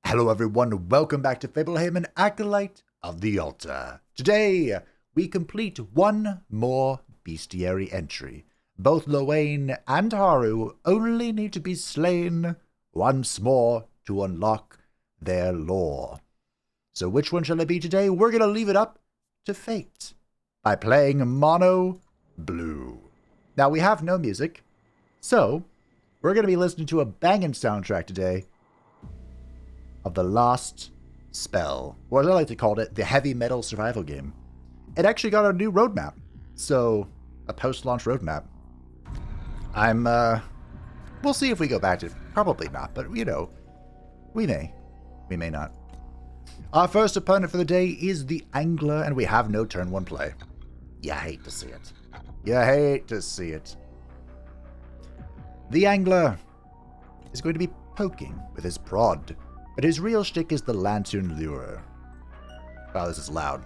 Hello everyone, welcome back to Fablehaven, Acolyte of the Altar. Today, we complete one more bestiary entry. Both Lowain and Haru only need to be slain once more to unlock their lore. So which one shall it be today? We're going to leave it up to fate by playing Mono Blue. Now, we have no music, so we're going to be listening to a banging soundtrack today of The Lost Spell, or as I like to call it, the heavy metal survival game. It actually got a new roadmap, so a post-launch roadmap. We'll see if we go back to it. Probably not, but you know, we may not. Our first opponent for the day is the Angler, and we have no turn one play. You hate to see it. You hate to see it. The Angler is going to be poking with his prod, but his real shtick is the Lantern Lure. Wow, this is loud.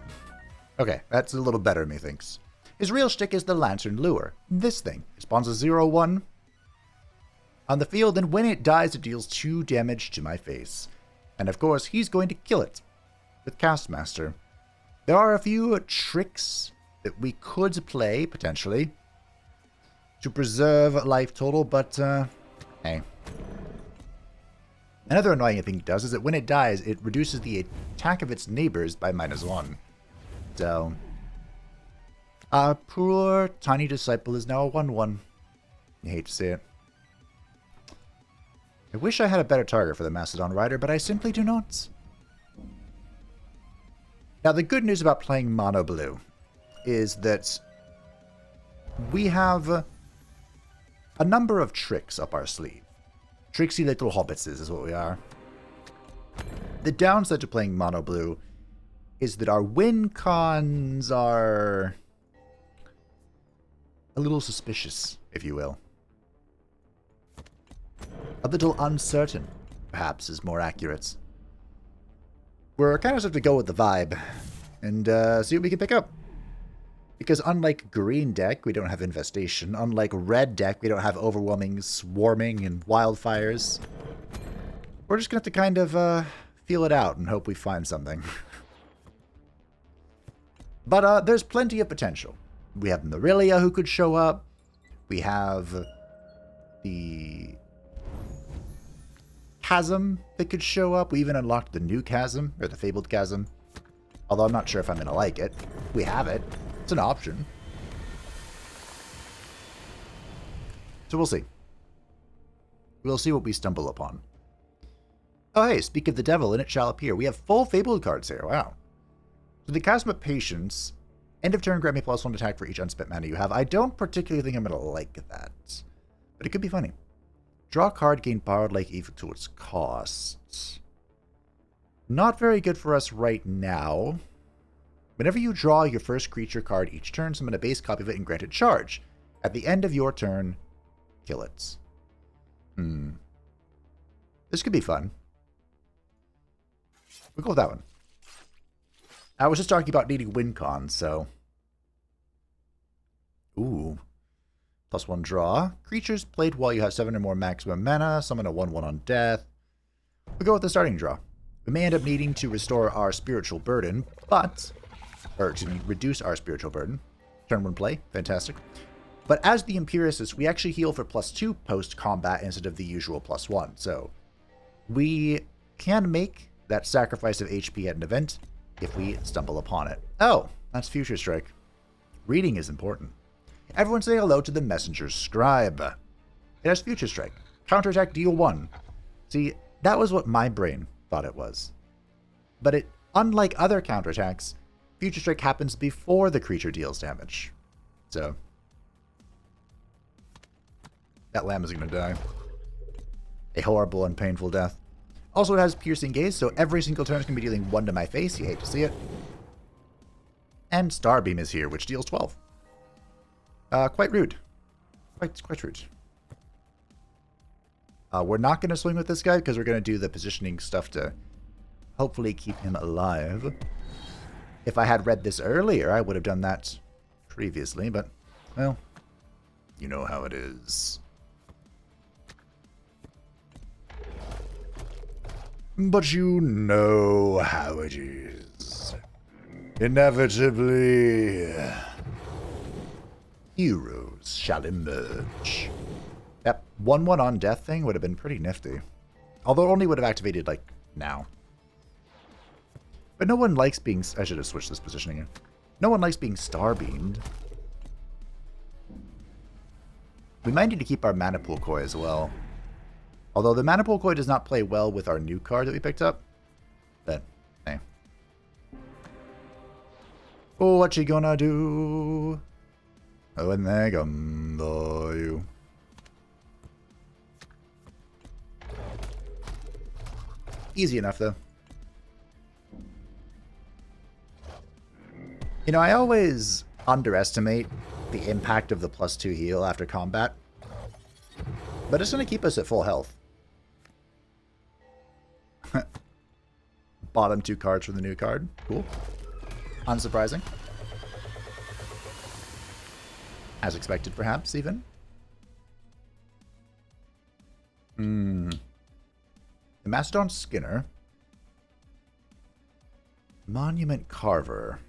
Okay, that's a little better, methinks. His real shtick is the Lantern Lure. This thing spawns a 0/1 on the field, and when it dies, it deals 2 damage to my face. And of course, he's going to kill it with Castmaster. There are a few tricks that we could play, potentially, to preserve life total, but, hey. Another annoying thing it does is that when it dies, it reduces the attack of its neighbors by -1. So, our poor tiny disciple is now a 1/1. You hate to see it. I wish I had a better target for the Mastodon Rider, but I simply do not. Now, the good news about playing Mono Blue is that we have a number of tricks up our sleeve. Tricksy little hobbitses is what we are. The downside to playing Mono Blue is that our win cons are a little suspicious, if you will. A little uncertain, perhaps, is more accurate. We're kind of have to go with the vibe and see what we can pick up. Because unlike green deck, we don't have infestation. Unlike red deck, we don't have overwhelming swarming and wildfires. We're just going to have to kind of feel it out and hope we find something. But there's plenty of potential. We have Marilia who could show up. We have the Chasm that could show up. We even unlocked the new Chasm, or the Fabled Chasm. Although I'm not sure if I'm going to like it. We have it. It's an option. So we'll see. We'll see what we stumble upon. Oh hey, speak of the devil, and it shall appear. We have full Fabled cards here. Wow. So the Chasm of Patience. End of turn, grant me +1 attack for each unspent mana you have. I don't particularly think I'm going to like that. But it could be funny. Draw a card, gain borrowed like equal to its cost. Not very good for us right now. Whenever you draw your first creature card each turn, summon a base copy of it and grant it charge. At the end of your turn, kill it. This could be fun. We'll go with that one. I was just talking about needing win cons, so... Ooh. +1 draw. Creatures played while you have 7 or more maximum mana. Summon a 1/1 on death. We'll go with the starting draw. We may end up needing to restore our spiritual burden, but... Or, excuse me, reduce our spiritual burden. Turn 1 play. Fantastic. But as the Empiricist, we actually heal for +2 post-combat instead of the usual +1. So, we can make that sacrifice of HP at an event if we stumble upon it. Oh, that's Future Strike. Reading is important. Everyone say hello to the Messenger's Scribe. It has Future Strike. Counterattack deal 1. See, that was what my brain thought it was. But it, unlike other counterattacks, Future Strike happens before the creature deals damage. So, that lamb is going to die. A horrible and painful death. Also, it has Piercing Gaze, so every single turn is going to be dealing 1 to my face. You hate to see it. And Starbeam is here, which deals 12. Quite rude. Quite rude. We're not going to swing with this guy because we're going to do the positioning stuff to hopefully keep him alive. If I had read this earlier, I would have done that previously, but, well, you know how it is. But you know how it is. Inevitably, heroes shall emerge. That 1/1 on death thing would have been pretty nifty. Although it only would have activated, like, now. But no one likes being... I should have switched this positioning here. No one likes being star-beamed. We might need to keep our Mana Pool Koi as well. Although the Mana Pool Koi does not play well with our new card that we picked up. But, hey. Oh, what you gonna do? Oh, when they come for you. Easy enough, though. You know, I always underestimate the impact of the +2 heal after combat. But it's going to keep us at full health. Bottom 2 cards from the new card. Cool. Unsurprising. As expected, perhaps, even. The Mastodon Skinner. Monument Carver.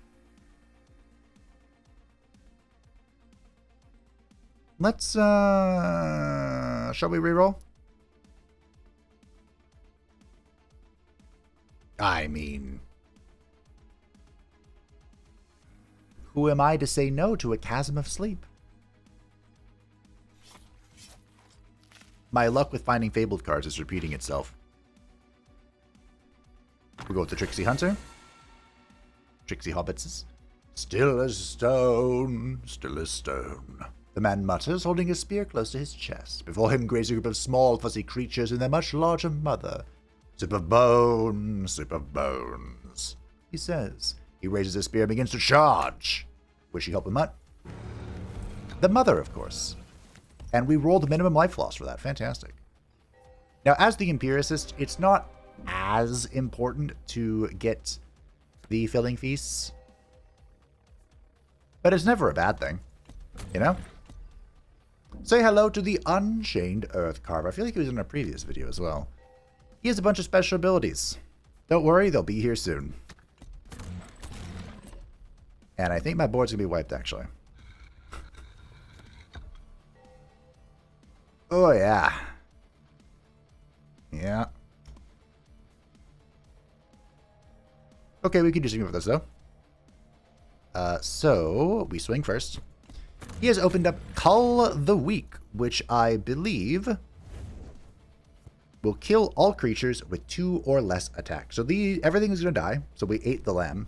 Let's, shall we reroll? I mean, who am I to say no to a Chasm of Sleep? My luck with finding Fabled cards is repeating itself. We'll go with the Tricksy Hunter. Tricksy Hobbits. Still as stone, still as stone. The man mutters, holding his spear close to his chest. Before him graze a group of small, fuzzy creatures and their much larger mother. Soup of bones, he says. He raises his spear and begins to charge. Wish you help him out? The mother, of course. And we rolled the minimum life loss for that. Fantastic. Now, as the empiricist, it's not as important to get the filling feasts. But it's never a bad thing. You know? Say hello to the Unchained Earth Carver. I feel like he was in a previous video as well. He has a bunch of special abilities. Don't worry, they'll be here soon. And I think my board's going to be wiped, actually. Oh, yeah. Yeah. Okay, we can do something with this, though. So, we swing first. He has opened up Cull the Weak, which I believe will kill all creatures with 2 or less attacks. So everything is going to die. So we ate the lamb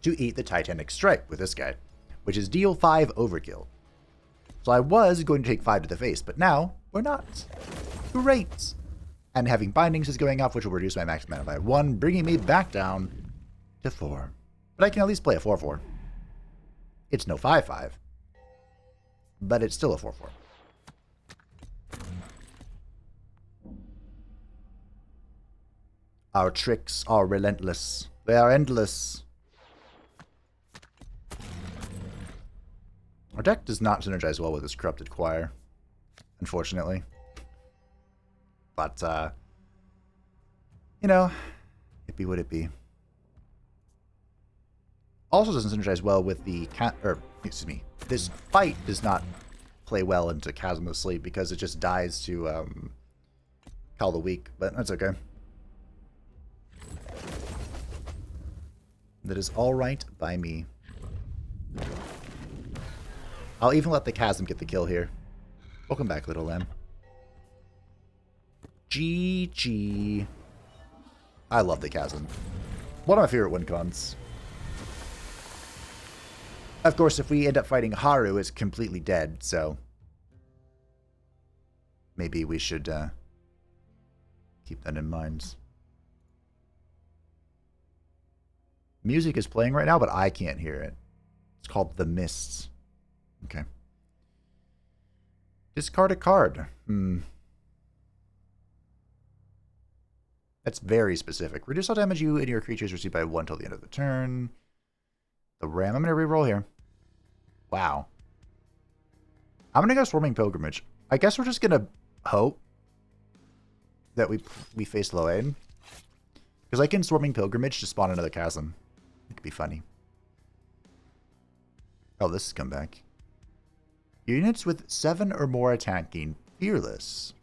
to eat the Titanic Strike with this guy, which is deal 5 overkill. So I was going to take 5 to the face, but now we're not. Great. And having bindings is going off, which will reduce my max mana by 1, bringing me back down to 4. But I can at least play a 4/4. It's no 5/5, but it's still a 4/4. Our tricks are relentless. They are endless. Our deck does not synergize well with this Corrupted Choir, unfortunately. But, you know, it be what it be. Also doesn't synergize well with the this fight does not play well into Chasm of Sleep because it just dies to Cull the Weak, but that's okay. That is alright by me. I'll even let the Chasm get the kill here. Welcome back, little lamb. GG. I love the Chasm. One of my favorite win cons. Of course, if we end up fighting Haru, it's completely dead, so maybe we should keep that in mind. Music is playing right now, but I can't hear it. It's called The Mists. Okay. Discard a card. That's very specific. Reduce all damage you and your creatures receive by 1 till the end of the turn. The Ram. I'm going to reroll here. Wow. I'm going to go Swarming Pilgrimage. I guess we're just going to hope that we face low aid. Because I can Swarming Pilgrimage to spawn another chasm. It could be funny. Oh, this has come back. Units with 7 or more attacking Fearless.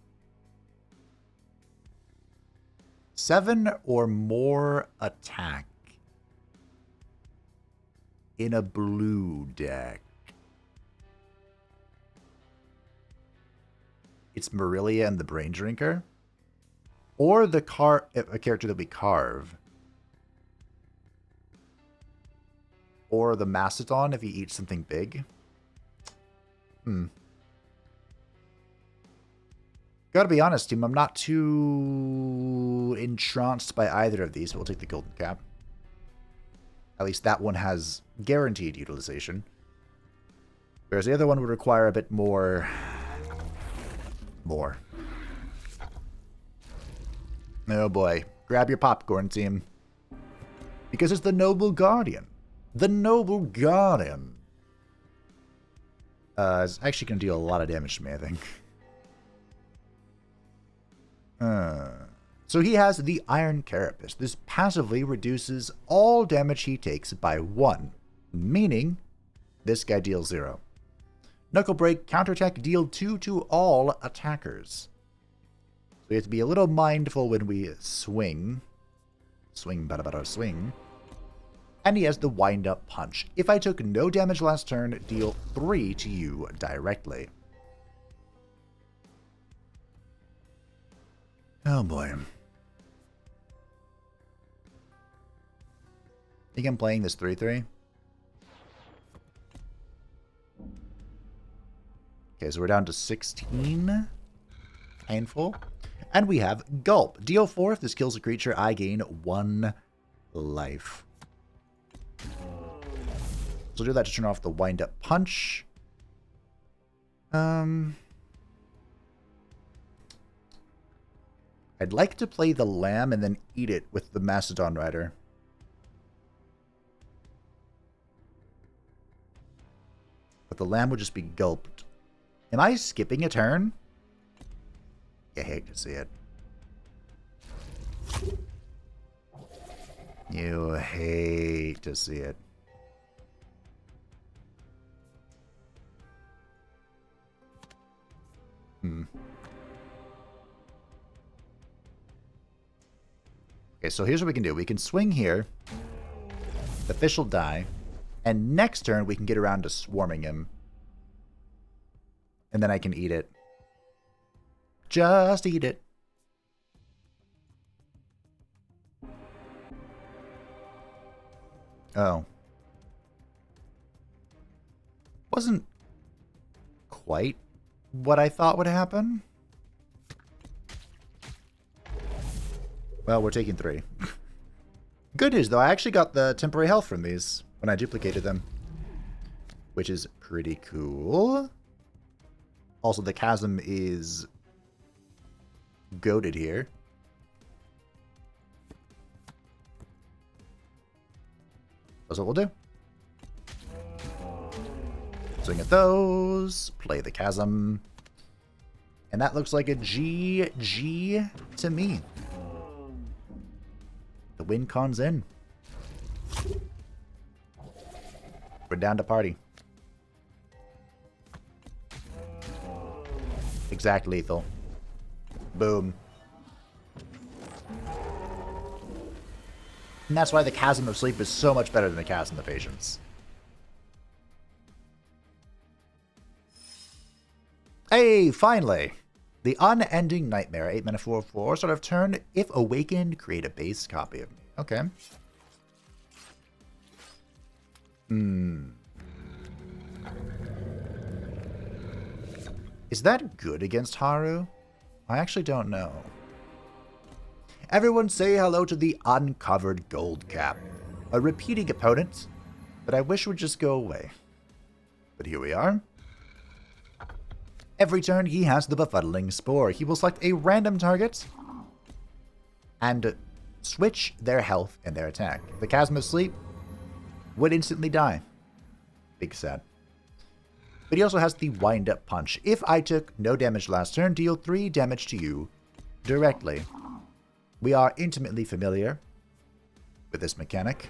7 or more attack in a blue deck. It's Marilia and the Brain Drinker. Or the a character that we carve. Or the Mastodon if he eats something big. Gotta be honest, team, I'm not too entranced by either of these, but we'll take the Golden Cap. At least that one has guaranteed utilization. Whereas the other one would require a bit more. Oh boy. Grab your popcorn, team. Because it's the Noble Guardian. The Noble Guardian. It's actually going to deal a lot of damage to me, I think. So he has the Iron Carapace. This passively reduces all damage he takes by 1. Meaning, this guy deals 0. Knuckle Break, counterattack, deal 2 to all attackers. So we have to be a little mindful when we swing. Swing. And he has the Wind-Up Punch. If I took no damage last turn, deal 3 to you directly. Oh boy. I think I'm playing this 3-3. Okay, so we're down to 16. Painful. And we have Gulp. Deal 4. If this kills a creature, I gain 1 life. So do that to turn off the Wind-Up Punch. I'd like to play the Lamb and then eat it with the Mastodon Rider. But the Lamb would just be gulped. Am I skipping a turn? You hate to see it. You hate to see it. Okay, so here's what we can do. We can swing here. The fish will die. And next turn, we can get around to swarming him. And then I can eat it. Just eat it. Oh. Wasn't quite what I thought would happen. Well, we're taking 3. Good news, though. I actually got the temporary health from these when I duplicated them. Which is pretty cool. Also, the chasm is goated here. That's what we'll do. Swing at those. Play the chasm. And that looks like a GG to me. The win con's in. We're down to party. Exact lethal. Boom. And that's why the Chasm of Sleep is so much better than the Chasm of Patience. Hey, finally! The Unending Nightmare, 8 mana 4/4, start of turn. If awakened, create a base copy of me. Okay. Is that good against Haru? I actually don't know. Everyone say hello to the Uncovered Gold Cap. A repeating opponent that I wish would just go away. But here we are. Every turn he has the Befuddling Spore. He will select a random target and switch their health and their attack. The Chasm of Sleep would instantly die. Big sad. But he also has the Wind-Up Punch. If I took no damage last turn, deal 3 damage to you directly. We are intimately familiar with this mechanic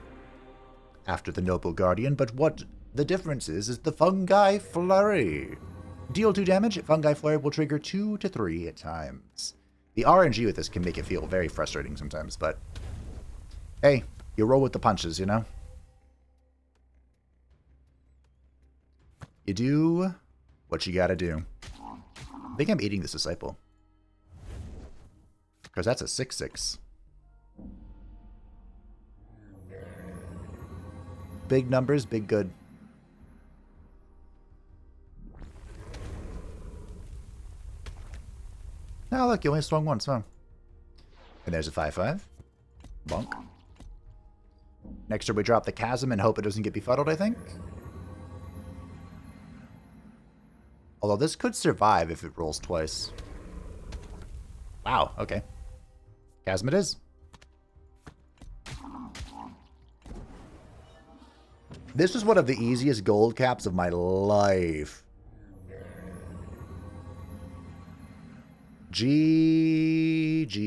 after the Noble Guardian, but what the difference is the Fungi Flurry. Deal 2 damage, Fungi Flurry will trigger 2 to 3 at times. The RNG with this can make it feel very frustrating sometimes, but hey, you roll with the punches, you know? You do what you gotta do. I think I'm eating this Disciple. Because that's a 6/6. Big numbers, big good. Oh, look, you only swung once, huh? And there's a 5/5. Bonk. Next turn we drop the Chasm and hope it doesn't get befuddled, I think. Although this could survive if it rolls twice. Wow, okay. Chasm it is. This is one of the easiest gold caps of my life. GG.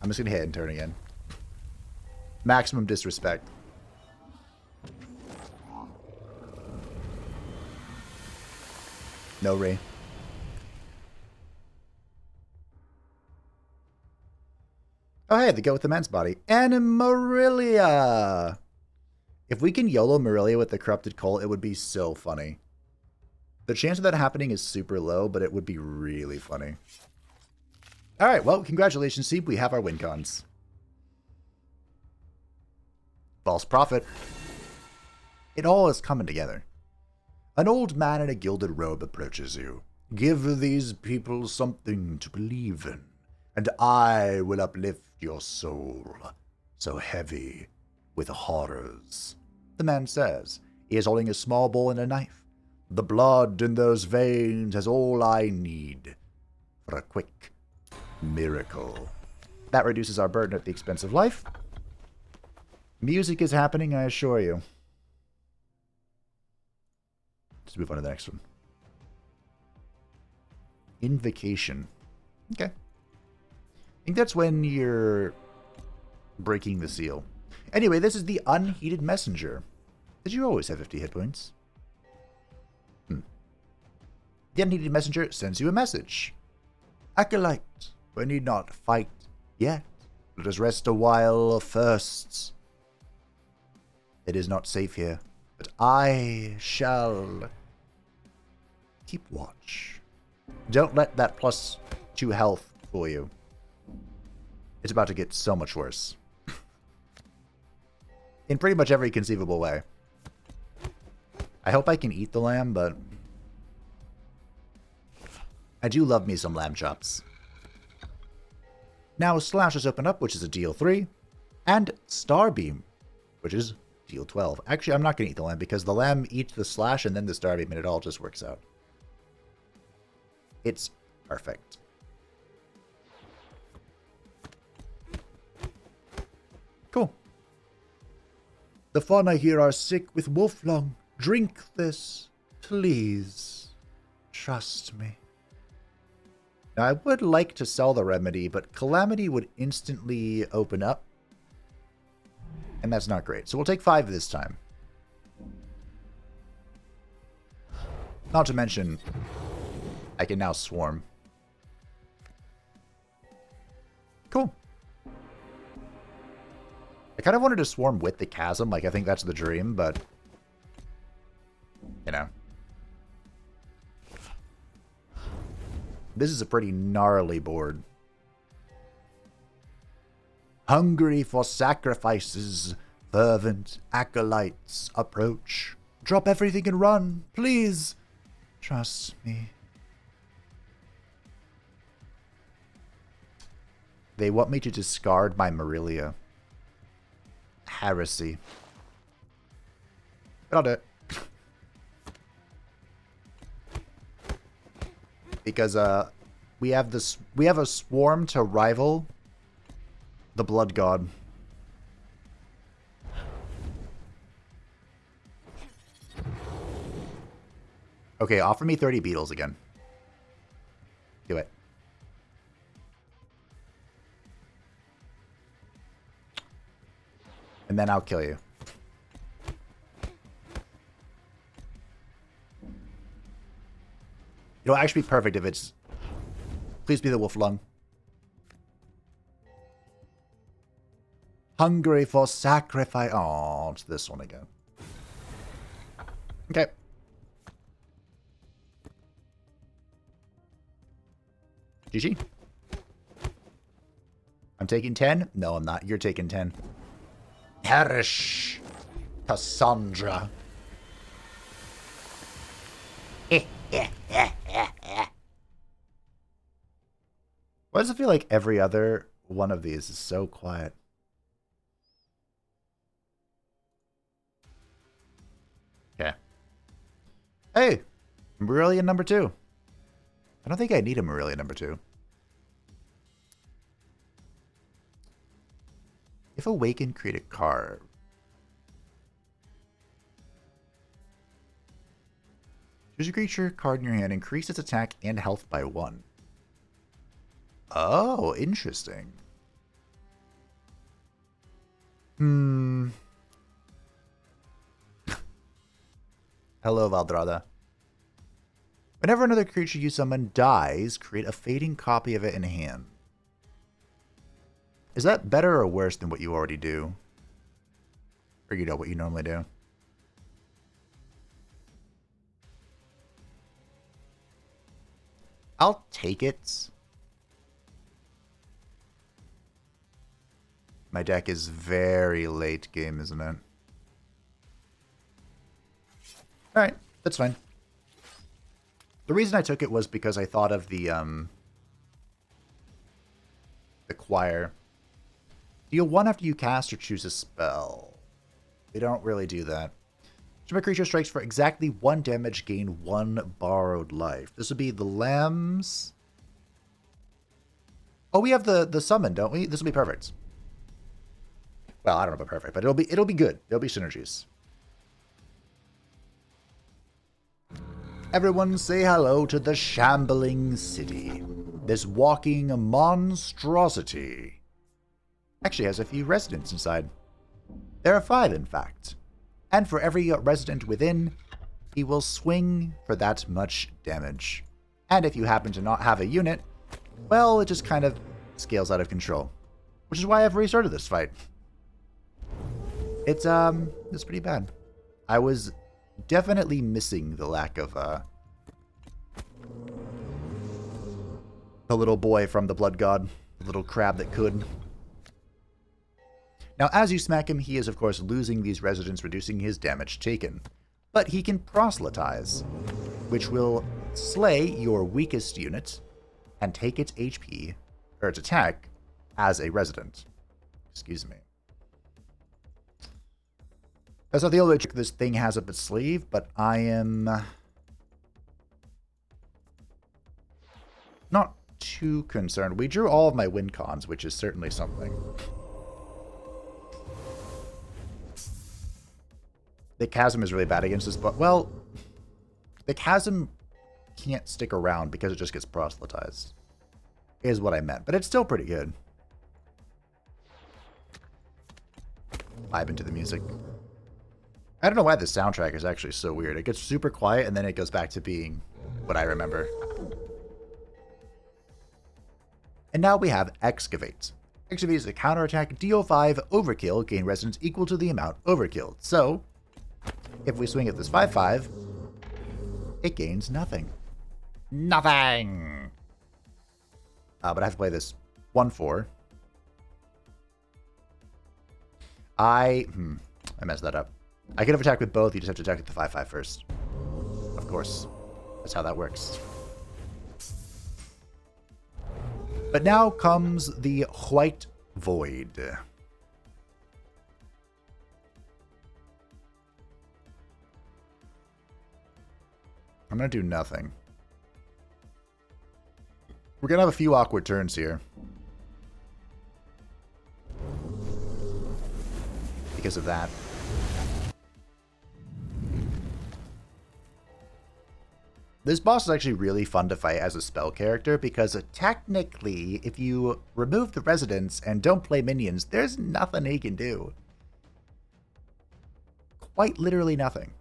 I'm just going to hit and turn again. Maximum disrespect. No Ray. Oh, hey, the go with the men's body. And Marilia! If we can YOLO Marilia with the Corrupted Cult, it would be so funny. The chance of that happening is super low, but it would be really funny. Alright, well, congratulations, Seep. We have our win cons. False Prophet. It all is coming together. An old man in a gilded robe approaches you. Give these people something to believe in, and I will uplift your soul, so heavy with horrors. The man says. He is holding a small bowl and a knife. The blood in those veins is all I need for a quick miracle. That reduces our burden at the expense of life. Music is happening, I assure you. Let's move on to the next one. Invocation. Okay. I think that's when you're breaking the seal. Anyway, this is the Unheeded Messenger. Did you always have 50 hit points? The Unheeded Messenger sends you a message. Acolyte, we need not fight yet. Let us rest a while first. It is not safe here, but I shall keep watch. Don't let that +2 health fool you. It's about to get so much worse. In pretty much every conceivable way. I hope I can eat the lamb, but I do love me some lamb chops. Now Slash is opened up, which is a deal 3, and Starbeam, which is deal 12. Actually, I'm not going to eat the lamb because the lamb eats the Slash and then the Starbeam, and it all just works out. It's perfect. Cool. The fauna here are sick with wolf lung. Drink this, please. Trust me. Now, I would like to sell the remedy, but Calamity would instantly open up. And that's not great. So we'll take 5 this time. Not to mention, I can now swarm. Cool. I kind of wanted to swarm with the Chasm. Like, I think that's the dream, but you know. This is a pretty gnarly board. Hungry for sacrifices, fervent acolytes approach. Drop everything and run, please. Trust me. They want me to discard my Marilia. Heresy. But I'll do it. Because we have a swarm to rival the Blood God. Okay, offer me 30 beetles again. Do it. And then I'll kill you. It'll actually be perfect if it's... Please be the wolf lung. Hungry for sacrifice. Oh, it's this one again. Okay. GG. I'm taking 10? No, I'm not. You're taking 10. Perish, Cassandra. Why does it feel like every other one of these is so quiet? Okay. Hey! Marillion number 2. I don't think I need a Marillion number 2. If awakened, create a card. Choose a creature card in your hand. Increase its attack and health by 1. Oh, interesting. Hello, Valdrada. Whenever another creature you summon dies, create a fading copy of it in hand. Is that better or worse than what you already do? Or you know what you normally do? I'll take it. My deck is very late game, isn't it? Alright, that's fine. The reason I took it was because I thought of the choir. Deal 1 after you cast or choose a spell. We don't really do that. If a creature strikes for exactly 1 damage, gain 1 borrowed life. This would be the lambs. Oh, we have the summon, don't we? This will be perfect. Well, I don't know about perfect, but it'll be good. There'll be synergies. Everyone say hello to the shambling city. This walking monstrosity actually has a few residents inside. There are 5, in fact. And for every resident within, he will swing for that much damage. And if you happen to not have a unit, well, it just kind of scales out of control. Which is why I've restarted this fight. It's pretty bad. I was definitely missing the lack of, the little boy from the Blood God. The little crab that could. Now, as you smack him, he is, of course, losing these residents, reducing his damage taken. But he can proselytize, which will slay your weakest unit and take its HP, or its attack, as a resident. Excuse me. That's not the only trick this thing has up its sleeve, but I am not too concerned. We drew all of my win cons, which is certainly something. The Chasm is really bad against this, but, well, the Chasm can't stick around because it just gets proselytized, is what I meant. But it's still pretty good. Vibe into the music. I don't know why the soundtrack is actually so weird. It gets super quiet, and then it goes back to being what I remember. And now we have Excavate. Excavate is a counterattack, deal 5, overkill, gain resistance equal to the amount overkilled. So, if we swing at this 5/5, it gains nothing. Nothing! But I have to play this 1/4. I messed that up. I could have attacked with both, you just have to attack with the 5/5 first. Of course. That's how that works. But now comes the White Void. I'm going to do nothing. We're going to have a few awkward turns here. Because of that. This boss is actually really fun to fight as a spell character because technically, if you remove the residents and don't play minions, there's nothing he can do. Quite literally nothing.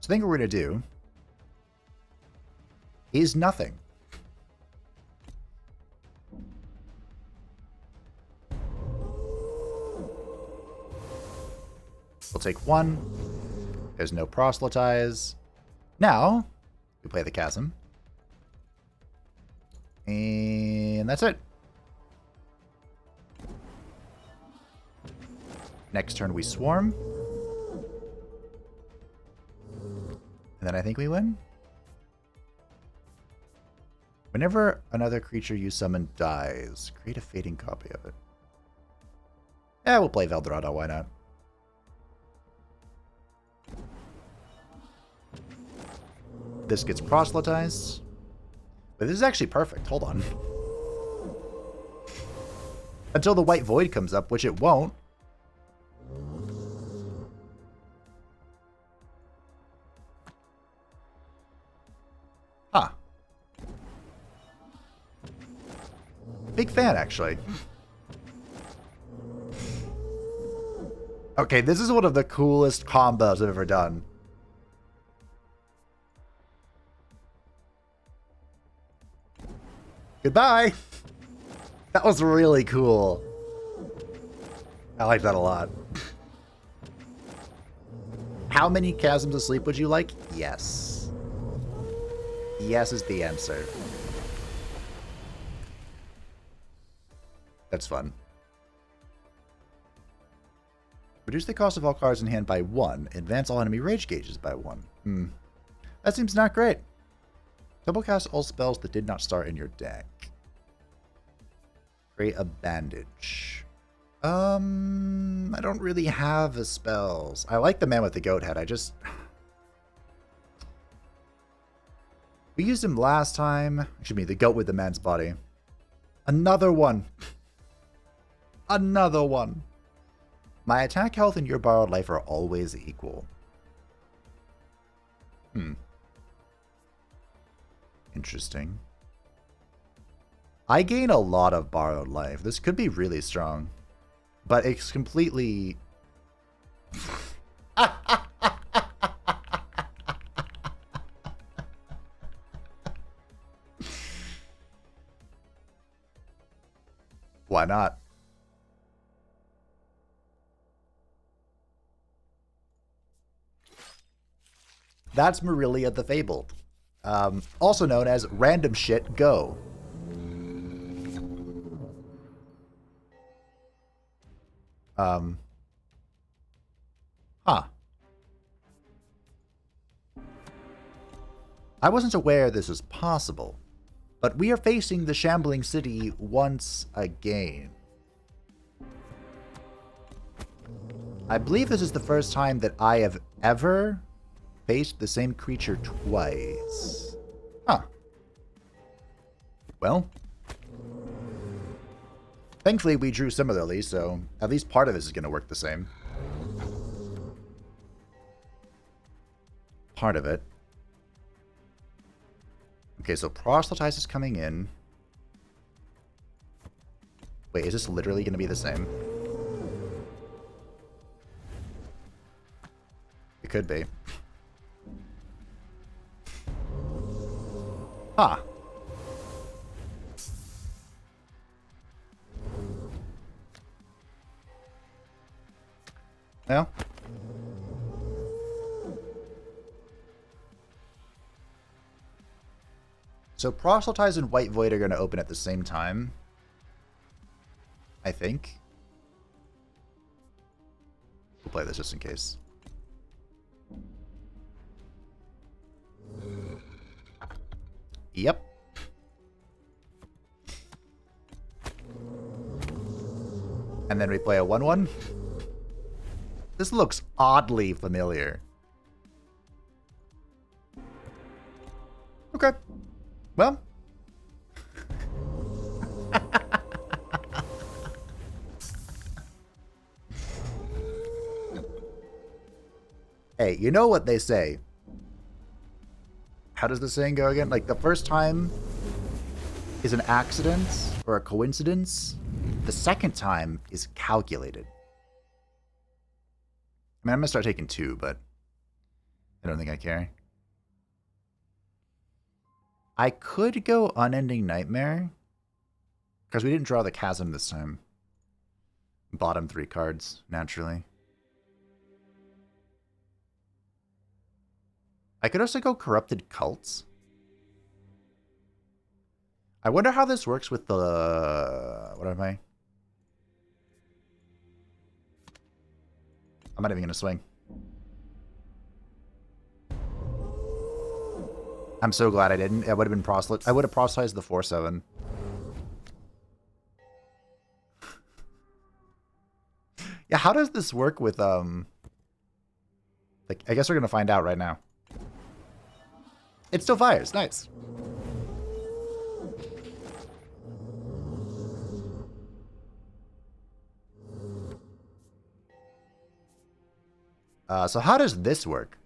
So I think what we're going to do is nothing. We'll take one. There's no proselytize. Now, we play the chasm. And that's it. Next turn we swarm. And then I think we win. Whenever another creature you summon dies, create a fading copy of it. Yeah, we'll play Veldorado, why not? This gets proselytized. But this is actually perfect. Hold on. Until the white void comes up, which it won't. Huh. Big fan, actually. Okay, this is one of the coolest combos I've ever done. Goodbye! That was really cool. I like that a lot. How many chasms of sleep would you like? Yes. Yes is the answer. That's fun. Reduce the cost of all cards in hand by 1. Advance all enemy rage gauges by 1. That seems not great. Double cast all spells that did not start in your deck. Create a bandage. I don't really have the spells. I like the man with the goat head. We used him last time. Excuse me, the goat with the man's body. Another one. Another one. My attack health and your borrowed life are always equal. Interesting. I gain a lot of borrowed life. This could be really strong. But it's completely... Why not? That's Marilia the Fabled. Also known as Random Shit Go. Huh. I wasn't aware this was possible, but we are facing the shambling city once again. I believe this is the first time that I have ever faced the same creature twice. Huh. Well. Thankfully, we drew similarly, so at least part of this is going to work the same. Part of it. Okay, so Proselytize is coming in. Wait, is this literally going to be the same? It could be. Huh. No? So Proselytize and White Void are going to open at the same time. I think. We'll play this just in case. Yep. And then we play a 1/1. This looks oddly familiar. Okay. Well. Hey, you know what they say. how does the saying go again? Like, the first time is an accident or a coincidence. The second time is calculated. I mean, I'm going to start taking 2, but I don't think I care. I could go Unending Nightmare, because we didn't draw the Chasm this time. Bottom 3 cards, naturally. I could also go Corrupted Cults. I wonder how this works with the... What am I? I'm not even going to swing. I'm so glad I didn't. I would have been proselyte. I would have proselytized the 4/7. Yeah, how does this work with like, I guess we're gonna find out right now. It still fires. Nice. So how does this work?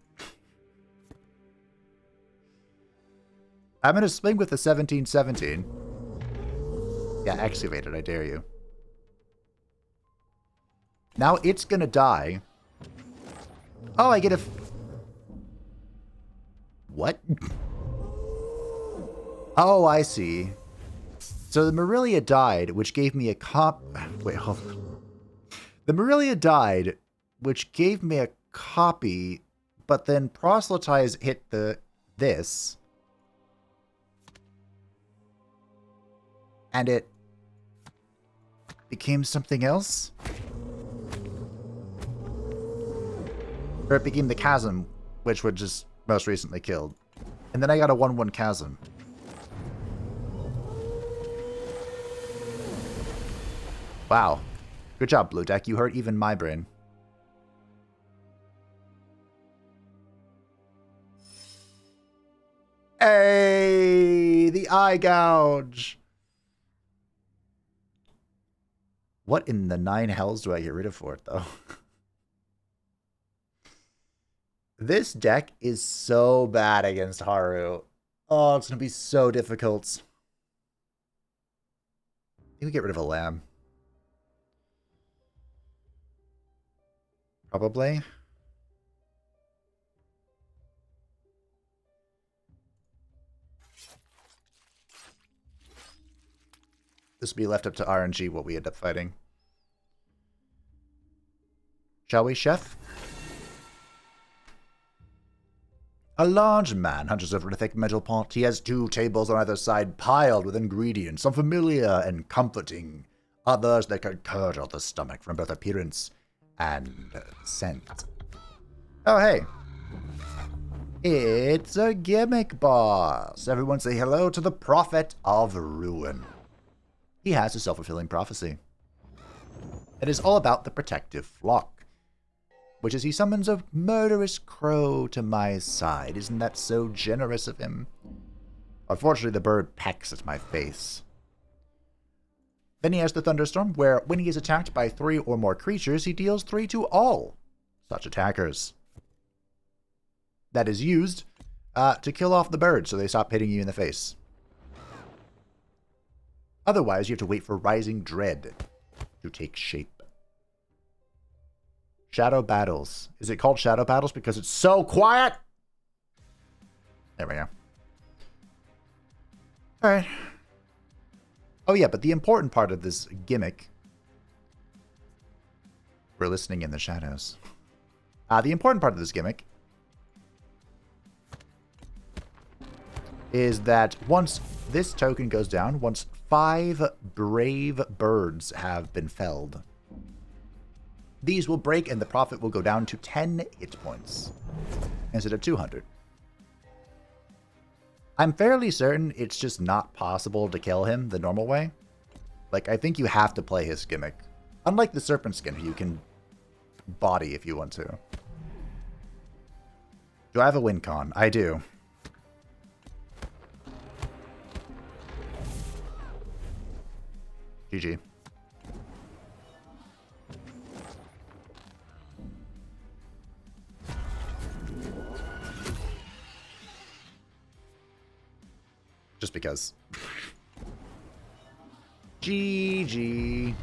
I'm gonna swing with the 17/17. Yeah, excavate it, I dare you. Now it's gonna die. Oh, I get a... What? Oh, I see. So the Marilia died, which gave me a Wait, hold on. The Marilia died, which gave me a copy, but then Proselytize hit this. And it became something else? Or it became the Chasm, which was just most recently killed. And then I got a 1/1 Chasm. Wow. Good job, Blue Deck. You hurt even my brain. Hey! The eye gouge! What in the 9 hells do I get rid of for it, though? This deck is so bad against Haru. Oh, it's going to be so difficult. I think we get rid of a lamb. Probably. This will be left up to RNG what we end up fighting. Shall we, Chef? A large man hunches over a thick metal pot. He has 2 tables on either side piled with ingredients, some familiar and comforting, others that could curdle the stomach from both appearance and scent. Oh, hey. It's a gimmick boss. Everyone say hello to the Prophet of Ruin. He has a self-fulfilling prophecy. It is all about the protective flock, which is he summons a murderous crow to my side. Isn't that so generous of him? Unfortunately, the bird pecks at my face. Then he has the thunderstorm, where when he is attacked by 3 or more creatures, he deals 3 to all such attackers. That is used to kill off the bird so they stop hitting you in the face. Otherwise, you have to wait for Rising Dread to take shape. Shadow Battles. Is it called Shadow Battles because it's so quiet? There we go. Alright. Oh yeah, but the important part of this gimmick... We're listening in the shadows. The important part of this gimmick is that once this token goes down, once 5 brave birds have been felled, these will break and the Prophet will go down to 10 hit points instead of 200. I'm fairly certain it's just not possible to kill him the normal way. Like, I think you have to play his gimmick. Unlike the Serpent Skin, you can body if you want to. Do I have a win con? I do. GG. because. GG.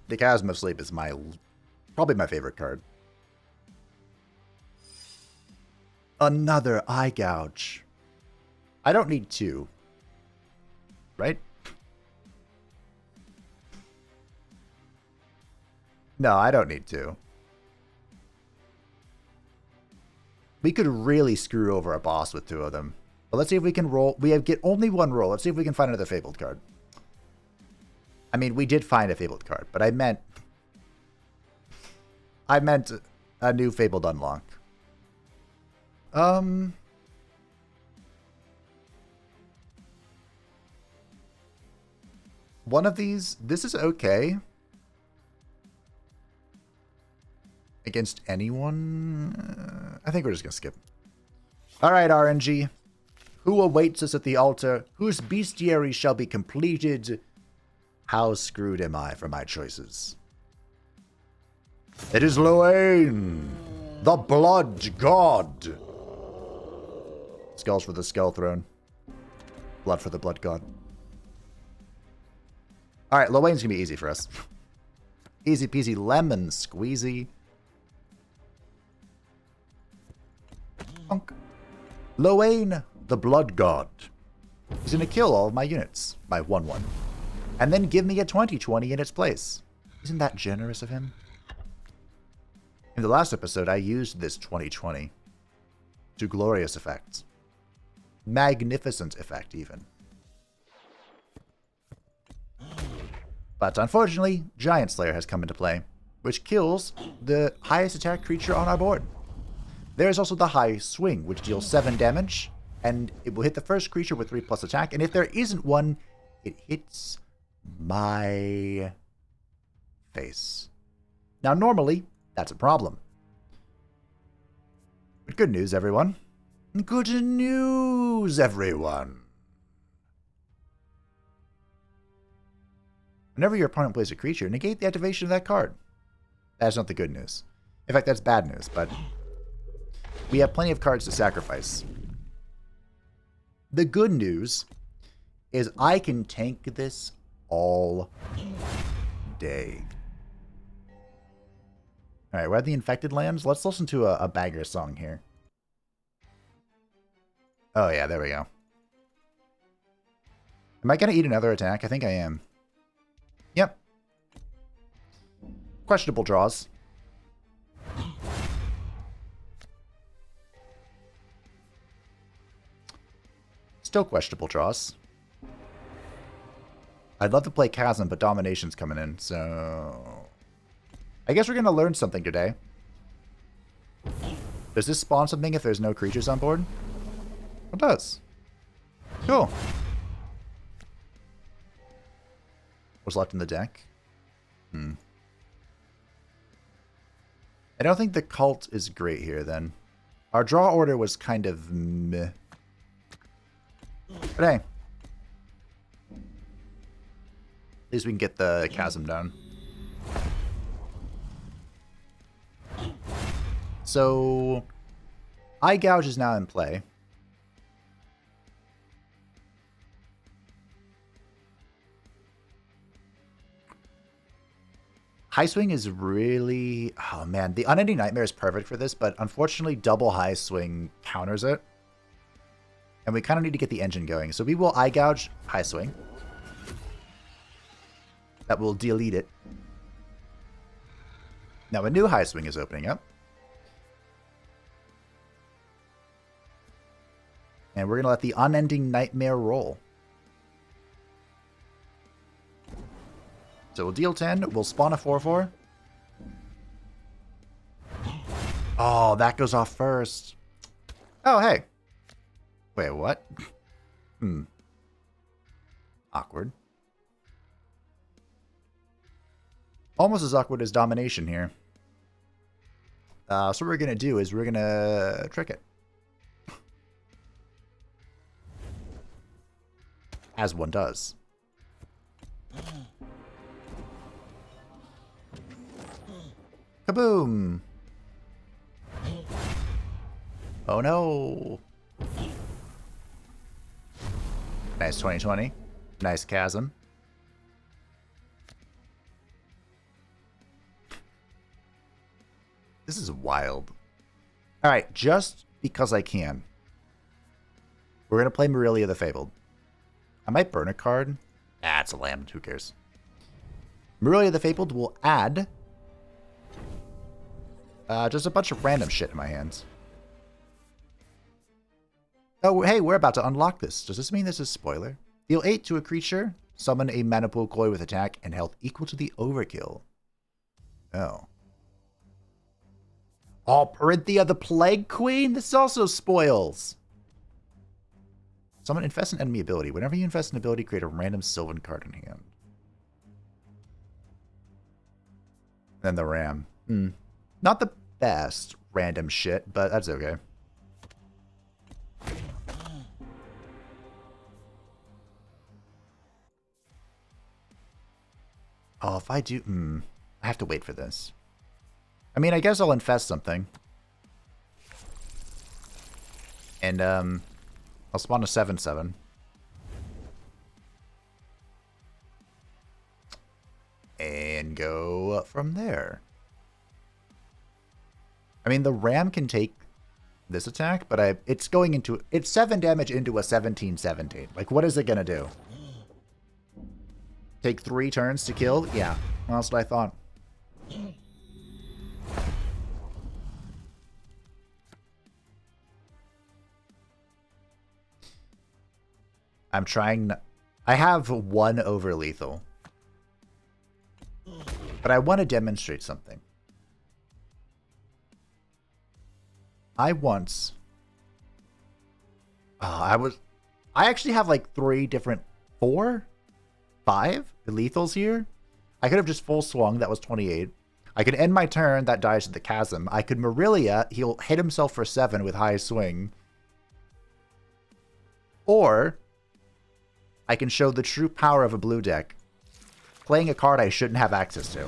The Chasm of Sleep is probably my favorite card. Another Eye Gouge. I don't need 2. Right? No, I don't need 2. We could really screw over a boss with 2 of them. But let's see if we can roll. Get only 1 roll. Let's see if we can find another Fabled card. I mean, we did find a Fabled card, but I meant a new Fabled unlock. One of these, this is okay. Against anyone? I think we're just going to skip. Alright, RNG. Who awaits us at the altar? Whose bestiary shall be completed? How screwed am I for my choices? It is Loane, the Blood God. Skulls for the Skull Throne. Blood for the Blood God. Alright, Loane's going to be easy for us. Easy peasy lemon squeezy. Loane, the Blood God. He's going to kill all of my units by 1/1. And then give me a 20/20 in its place. Isn't that generous of him? In the last episode, I used this 20/20 to glorious effect. Magnificent effect, even. But unfortunately, Giant Slayer has come into play, which kills the highest attack creature on our board. There is also the High Swing, which deals 7 damage, and it will hit the first creature with 3+ attack, and if there isn't one, it hits my face. Now, normally, that's a problem. But good news, everyone. Good news, everyone. Whenever your opponent plays a creature, negate the activation of that card. That's not the good news. In fact, that's bad news, but we have plenty of cards to sacrifice. The good news is I can tank this all day. Alright, we're at the Infected Lands. Let's listen to a bagger song here. Oh yeah, there we go. Am I going to eat another attack? I think I am. Yep. Questionable draws. Still questionable draws. I'd love to play Chasm, but Domination's coming in, so I guess we're going to learn something today. Does this spawn something if there's no creatures on board? It does. Cool. What's left in the deck? I don't think the cult is great here, then. Our draw order was kind of meh. But hey. At least we can get the Chasm down. So, Eye Gouge is now in play. High Swing is really... Oh man, the Unending Nightmare is perfect for this, but unfortunately double High Swing counters it. And we kind of need to get the engine going. So we will Eye Gouge High Swing. That will delete it. Now a new High Swing is opening up. And we're going to let the Unending Nightmare roll. So we'll deal 10. We'll spawn a 4/4. Oh, that goes off first. Oh, hey. Wait, what? Awkward. Almost as awkward as Domination here. So what we're going to do is we're going to trick it. As one does. Kaboom! Oh no! Nice 2020. Nice chasm. This is wild. Alright, just because I can. We're going to play Marilia the Fabled. I might burn a card. Ah, it's a land. Who cares? Marilia the Fabled will add just a bunch of random shit in my hands. Oh, hey, we're about to unlock this. Does this mean this is spoiler? Deal 8 to a creature. Summon a mana pool koi with attack and health equal to the overkill. Oh. Oh, Perinthia the Plague Queen? This also spoils. Summon infest an enemy ability. Whenever you infest an ability, create a random Sylvan card in hand. Then the Ram. Not the best random shit, but that's okay. Oh, if I do... I have to wait for this. I mean, I guess I'll infest something. And, I'll spawn a 7/7. And go from there. I mean, the Ram can take this attack, but it's going into... It's 7 damage into a 17/17. Like, what is it gonna do? Take 3 turns to kill? Yeah, that's what I thought. I'm trying... I have 1 over lethal. But I want to demonstrate something. I once... I actually have like 3 different... 4? 5 lethals here. I could have just full swung. That was 28. I could end my turn. That dies to the chasm. I could Marilia. He'll hit himself for 7 with high swing. Or I can show the true power of a blue deck. Playing a card I shouldn't have access to.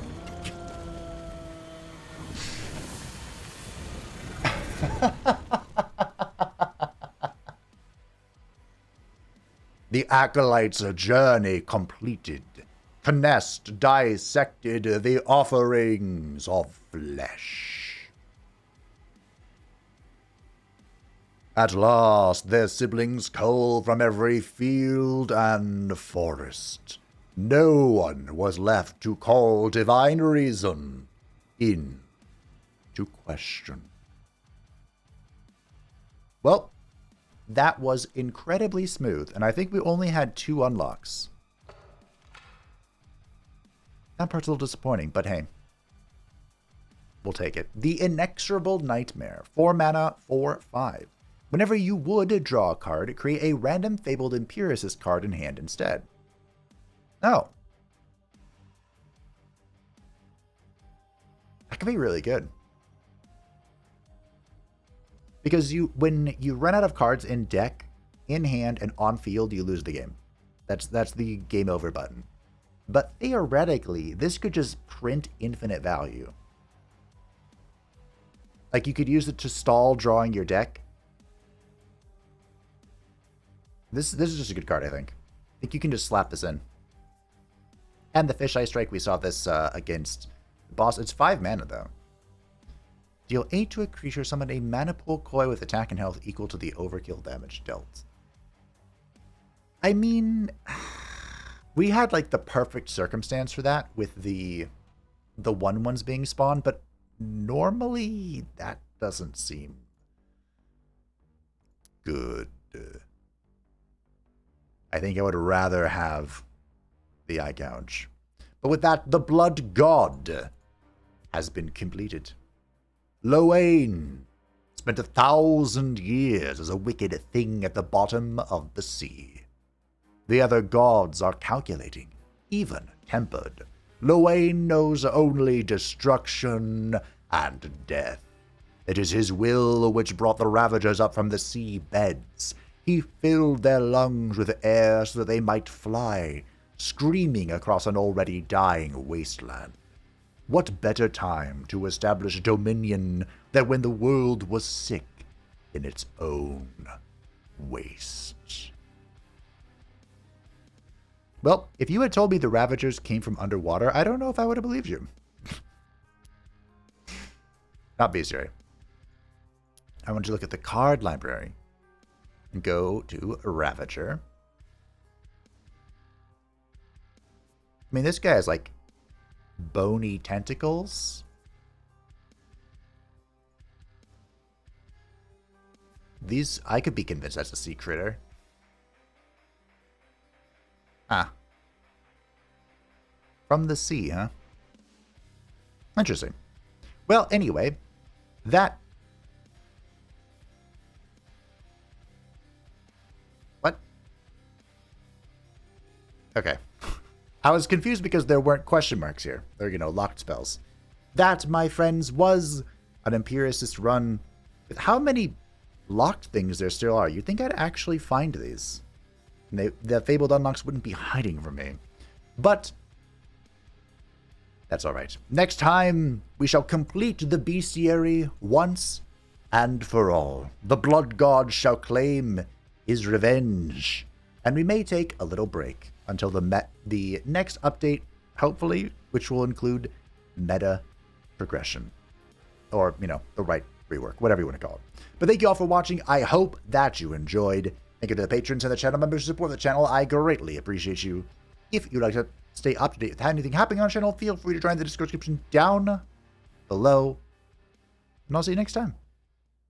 The Acolyte's journey completed. Knest dissected the offerings of flesh. At last their siblings cull from every field and forest. No one was left to call divine reason in to question. Well, that was incredibly smooth, and I think we only had 2 unlocks. That part's a little disappointing, but hey. We'll take it. The Inexorable Nightmare. 4 mana, 4/5. Whenever you would draw a card, create a random Fabled Empiricist card in hand instead. Oh. That could be really good. Because when you run out of cards in deck, in hand, and on field, you lose the game. That's the game over button. But theoretically, this could just print infinite value. Like, you could use it to stall drawing your deck. This is just a good card, I think. I think you can just slap this in. And the Fish Eye Strike, we saw this against the boss. It's 5 mana, though. Deal 8 to a creature, summon a mana pool koi with attack and health equal to the overkill damage dealt. I mean, we had like the perfect circumstance for that with the 1/1s being spawned, but normally that doesn't seem good. I think I would rather have the Eye Gouge. But with that, the Blood God has been completed. Loain spent 1,000 years as a wicked thing at the bottom of the sea. The other gods are calculating, even-tempered. Loain knows only destruction and death. It is his will which brought the Ravagers up from the sea beds. He filled their lungs with air so that they might fly, screaming across an already dying wasteland. What better time to establish dominion than when the world was sick in its own waste. Well, if you had told me the Ravagers came from underwater, I don't know if I would have believed you. Not bestiary. I want you to look at the card library and go to Ravager. I mean, this guy has like bony tentacles. These, I could be convinced that's a sea critter. Ah. From the sea, huh? Interesting. Well, anyway, that... What? Okay. I was confused because there weren't question marks here. They're, locked spells. That, my friends, was an empiricist run with how many locked things there still are. You'd think I'd actually find these. And the Fabled Unlocks wouldn't be hiding from me. But that's alright. Next time, we shall complete the bestiary once and for all. The Blood God shall claim his revenge. And we may take a little break until the next update, hopefully, which will include meta progression. Or, the right rework, whatever you want to call it. But thank you all for watching. I hope that you enjoyed. Thank you to the patrons and the channel members who support the channel. I greatly appreciate you. If you'd like to stay up to date with anything happening on the channel, feel free to join the Discord description down below. And I'll see you next time.